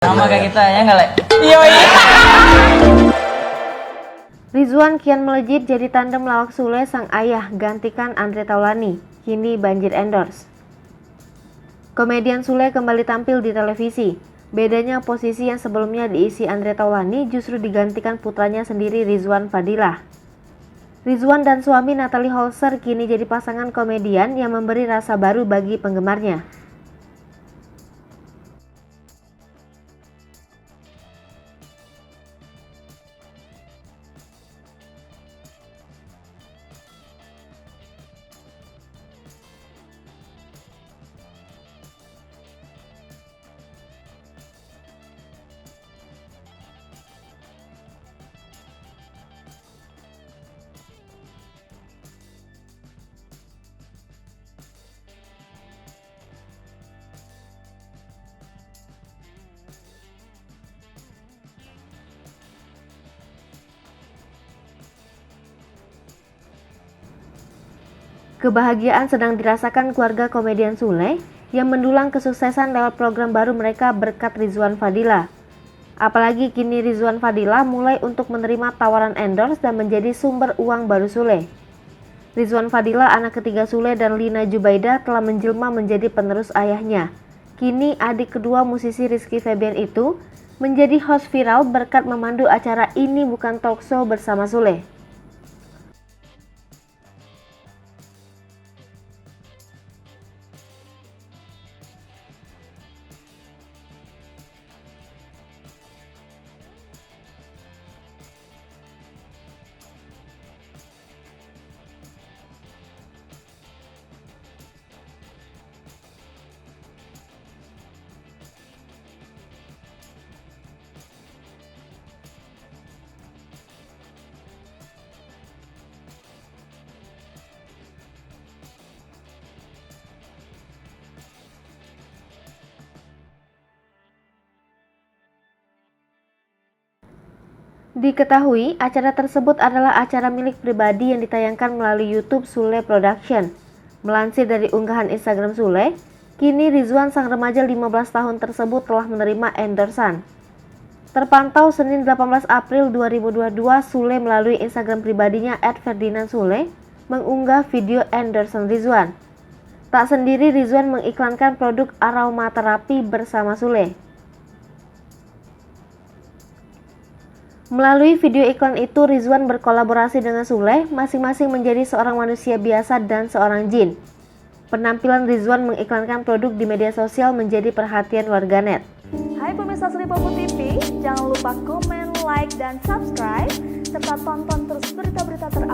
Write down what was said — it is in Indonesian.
Sama kayak kita ya nggak, Le? Rizwan kian melejit jadi tandem lawak Sule sang ayah gantikan Andre Taulany, kini banjir endorse. Komedian Sule kembali tampil di televisi. Bedanya posisi yang sebelumnya diisi Andre Taulany justru digantikan putranya sendiri Rizwan Fadilah. Rizwan dan suami Natalie Holzer kini jadi pasangan komedian yang memberi rasa baru bagi penggemarnya. Kebahagiaan sedang dirasakan keluarga komedian Sule yang mendulang kesuksesan lewat program baru mereka berkat Rizwan Fadilah. Apalagi kini Rizwan Fadilah mulai untuk menerima tawaran endorse dan menjadi sumber uang baru Sule. Rizwan Fadilah, anak ketiga Sule dan Lina Jubaidah, telah menjelma menjadi penerus ayahnya. Kini adik kedua musisi Rizky Febian itu menjadi host viral berkat memandu acara Ini Bukan Talkshow bersama Sule. Diketahui, acara tersebut adalah acara milik pribadi yang ditayangkan melalui YouTube Sule Production. Melansir dari unggahan Instagram Sule, kini Rizwan sang remaja 15 tahun tersebut telah menerima endorsan. Terpantau Senin 18 April 2022, Sule melalui Instagram pribadinya @ferdinandsule mengunggah video endorsan Rizwan. Tak sendiri, Rizwan mengiklankan produk aromaterapi bersama Sule. Melalui video iklan itu, Rizwan berkolaborasi dengan Sule, masing-masing menjadi seorang manusia biasa dan seorang jin. Penampilan Rizwan mengiklankan produk di media sosial menjadi perhatian warganet. Hai pemirsa Sri Popo TV, jangan lupa komen, like, dan subscribe, serta tonton terus berita-berita terupdate